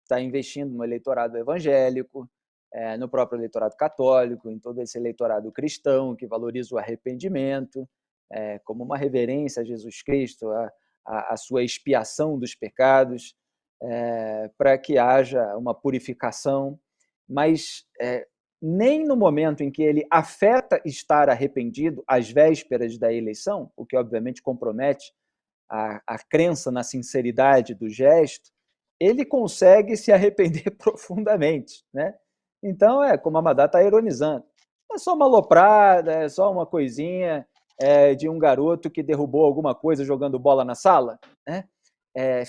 está investindo no eleitorado evangélico, no próprio eleitorado católico, em todo esse eleitorado cristão que valoriza o arrependimento como uma reverência a Jesus Cristo, a sua expiação dos pecados, para que haja uma purificação, mas nem no momento em que ele afeta estar arrependido, às vésperas da eleição, o que obviamente compromete a crença na sinceridade do gesto, ele consegue se arrepender profundamente, né? Então, como a Madá está ironizando, é só uma aloprada, é só uma coisinha de um garoto que derrubou alguma coisa jogando bola na sala, né?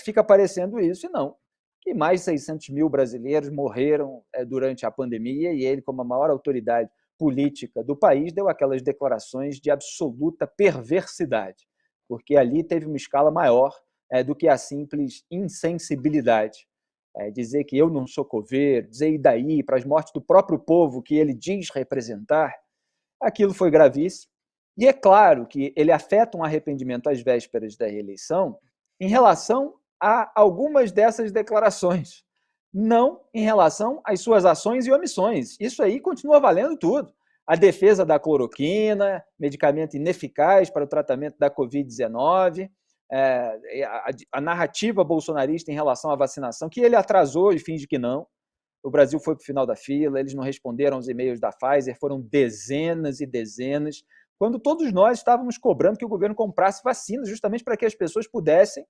Fica parecendo isso, e não. Que mais de 600 mil brasileiros morreram durante a pandemia, e ele, como a maior autoridade política do país, deu aquelas declarações de absoluta perversidade, porque ali teve uma escala maior do que a simples insensibilidade. Dizer que eu não sou coveiro, dizer e daí para as mortes do próprio povo que ele diz representar, aquilo foi gravíssimo. E é claro que ele afeta um arrependimento às vésperas da reeleição em relação a algumas dessas declarações, não em relação às suas ações e omissões. Isso aí continua valendo tudo. A defesa da cloroquina, medicamento ineficaz para o tratamento da Covid-19, a narrativa bolsonarista em relação à vacinação, que ele atrasou e finge que não. O Brasil foi para o final da fila, eles não responderam aos e-mails da Pfizer, foram dezenas e dezenas, quando todos nós estávamos cobrando que o governo comprasse vacinas, justamente para que as pessoas pudessem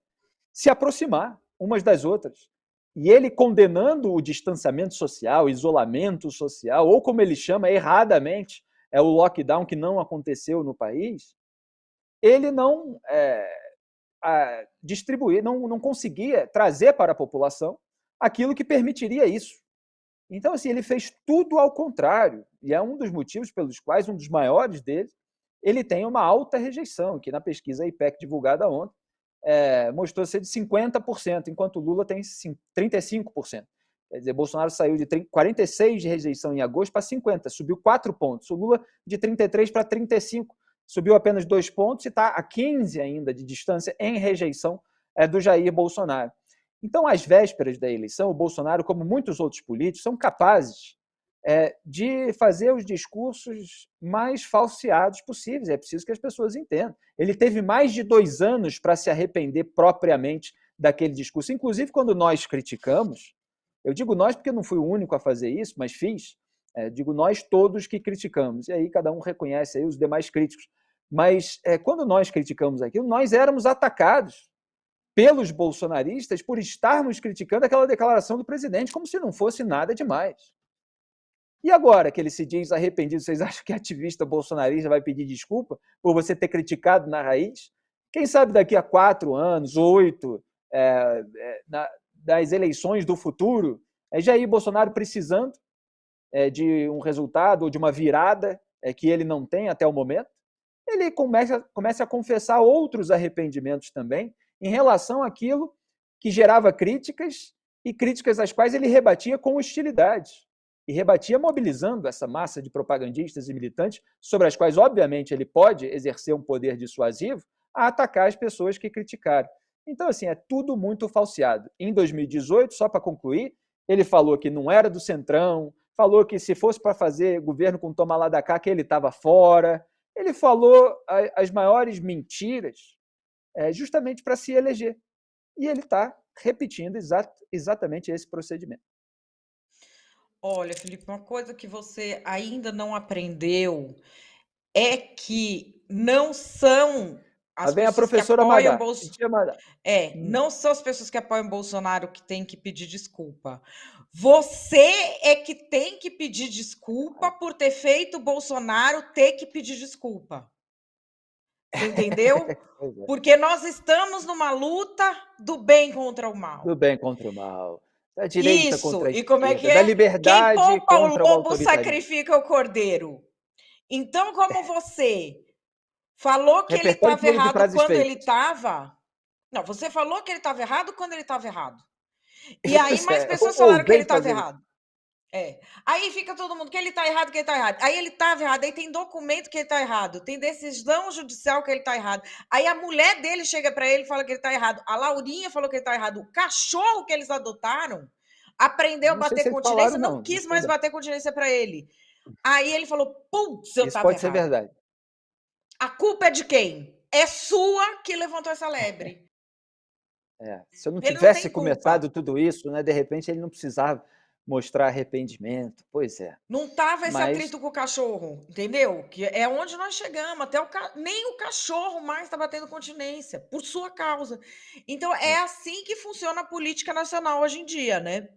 se aproximar umas das outras. E ele condenando o distanciamento social, o isolamento social, ou como ele chama erradamente, o lockdown que não aconteceu no país, ele não distribuir, não conseguia trazer para a população aquilo que permitiria isso. Então, assim, ele fez tudo ao contrário, e é um dos motivos pelos quais, um dos maiores deles, ele tem uma alta rejeição, que na pesquisa IPEC divulgada ontem, mostrou ser de 50%, enquanto Lula tem 35%. Quer dizer, Bolsonaro saiu de 46% de rejeição em agosto para 50%, subiu 4 pontos. O Lula de 33% para 35%, subiu apenas 2 pontos e está a 15 ainda de distância em rejeição do Jair Bolsonaro. Então, às vésperas da eleição, o Bolsonaro, como muitos outros políticos, são capazes de fazer os discursos mais falseados possíveis. É preciso que as pessoas entendam. Ele teve mais de 2 anos para se arrepender propriamente daquele discurso. Inclusive, quando nós criticamos, eu digo nós porque não fui o único a fazer isso, mas fiz, digo nós todos que criticamos. E aí cada um reconhece aí os demais críticos. Mas quando nós criticamos aquilo, nós éramos atacados pelos bolsonaristas por estarmos criticando aquela declaração do presidente como se não fosse nada demais. E agora que ele se diz arrependido, vocês acham que ativista bolsonarista vai pedir desculpa por você ter criticado na raiz? Quem sabe daqui a 4 anos, 8, das eleições do futuro, Jair Bolsonaro precisando de um resultado ou de uma virada que ele não tem até o momento, ele começa a confessar outros arrependimentos também em relação àquilo que gerava críticas e críticas às quais ele rebatia com hostilidade. E rebatia mobilizando essa massa de propagandistas e militantes, sobre as quais, obviamente, ele pode exercer um poder dissuasivo, a atacar as pessoas que criticaram. Então, assim, é tudo muito falseado. Em 2018, só para concluir, ele falou que não era do Centrão, falou que se fosse para fazer governo com toma lá da cá, que ele estava fora. Ele falou as maiores mentiras justamente para se eleger. E ele está repetindo exatamente esse procedimento. Olha, Felipe, uma coisa que você ainda não aprendeu é que não são Lá as vem a pessoas que professora apoiam Madá. Bolso Madá. não são as pessoas que apoiam Bolsonaro que têm que pedir desculpa. Você é que tem que pedir desculpa por ter feito o Bolsonaro ter que pedir desculpa. Você entendeu? Pois é. Porque nós estamos numa luta do bem contra o mal. Do bem contra o mal, da direita Isso. contra a E como é que esquerda, da é? Quem liberdade poupa o contra o lobo autoritarismo. sacrifica o cordeiro. Então, como você falou que ele Repertório estava todo de errado frases quando ele feitas. estava. Não, você falou que ele estava errado quando ele estava errado. E aí mais pessoas Eu falaram que ele ousei estava fazer isso. errado. Aí fica todo mundo que ele tá errado, que ele tá errado. Aí ele estava errado, aí tem documento que ele tá errado, tem decisão judicial que ele tá errado. Aí a mulher dele chega para ele e fala que ele tá errado. A Laurinha falou que ele tá errado. O cachorro que eles adotaram aprendeu a Não sei bater se eles falaram, continência, não não, mas quis tudo mais bem. bater continência para ele. Aí ele falou: "Putz, eu Isso estava pode ser errado. verdade. A culpa é de quem? É sua que levantou essa lebre. Se eu não Ele não tivesse tem culpa. começado tudo isso, né, de repente ele não precisava mostrar arrependimento. Pois é, Não tava esse mas atrito com o cachorro, entendeu? Que é onde nós chegamos, até nem o cachorro mais está batendo continência, por sua causa. Então, é é, assim que funciona a política nacional hoje em dia, né?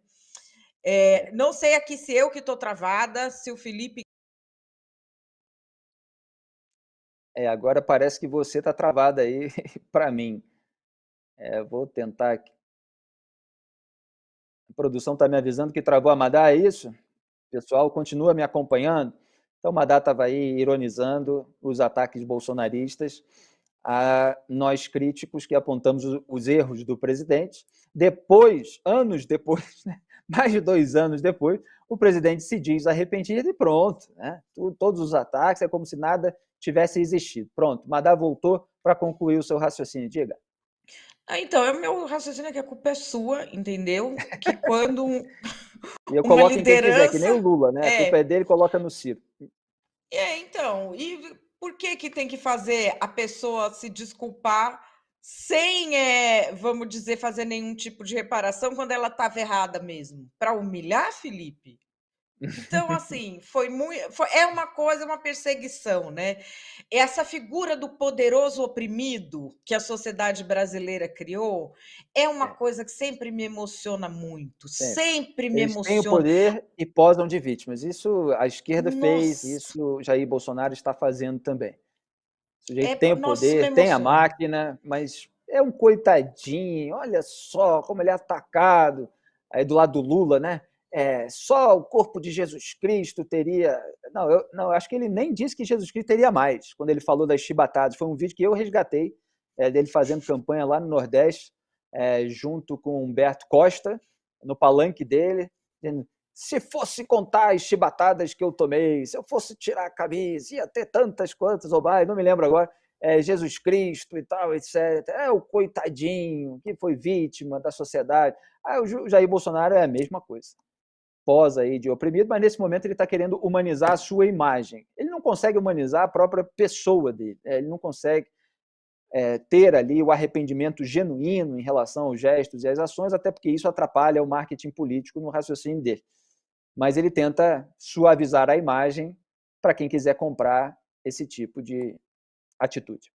é, Não sei aqui se eu que estou travada, se o Felipe. agora parece que você está travado aí para mim. Vou tentar aqui. A produção está me avisando que travou a Madá, é isso? O pessoal continua me acompanhando? Então, Madá estava aí ironizando os ataques bolsonaristas a nós críticos que apontamos os erros do presidente. Depois, anos depois, né, mais de 2 anos depois, o presidente se diz arrependido e pronto. Né? Todos os ataques é como se nada tivesse existido. Pronto, Madá voltou para concluir o seu raciocínio. Diga. Então, é o meu raciocínio é que a culpa é sua, entendeu? Que quando E eu uma coloco em quem quiser, que nem o liderança. Lula, né? A culpa é É, dele, coloca no Ciro. então, e por que que tem que fazer a pessoa se desculpar sem, vamos dizer, fazer nenhum tipo de reparação quando ela estava errada mesmo? Para humilhar, Felipe? Então, assim, foi muito, é uma coisa, uma perseguição, né? Essa figura do poderoso oprimido que a sociedade brasileira criou é uma É, coisa que sempre me emociona muito, sempre. sempre me Eles têm o emociona. poder e posam de vítimas. Isso a esquerda fez, Nossa, isso Jair Bolsonaro está fazendo também. O sujeito tem o nossa, isso me poder, tem a emociona. máquina, mas é um coitadinho, olha só como ele é atacado. Aí do lado do Lula, né? Só o corpo de Jesus Cristo teria. Não, não, acho que ele nem disse que Jesus Cristo teria mais, quando ele falou das chibatadas. Foi um vídeo que eu resgatei, dele fazendo campanha lá no Nordeste, junto com Humberto Costa, no palanque dele, dizendo, se fosse contar as chibatadas que eu tomei, se eu fosse tirar a camisa, ia ter tantas quantas, ou mais, não me lembro agora, Jesus Cristo e tal, etc. O coitadinho que foi vítima da sociedade. O Jair Bolsonaro é a mesma coisa. Posa aí de oprimido, mas nesse momento ele está querendo humanizar a sua imagem. Ele não consegue humanizar a própria pessoa dele. Ele não consegue ter ali o arrependimento genuíno em relação aos gestos e às ações, até porque isso atrapalha o marketing político no raciocínio dele. Mas ele tenta suavizar a imagem para quem quiser comprar esse tipo de atitude.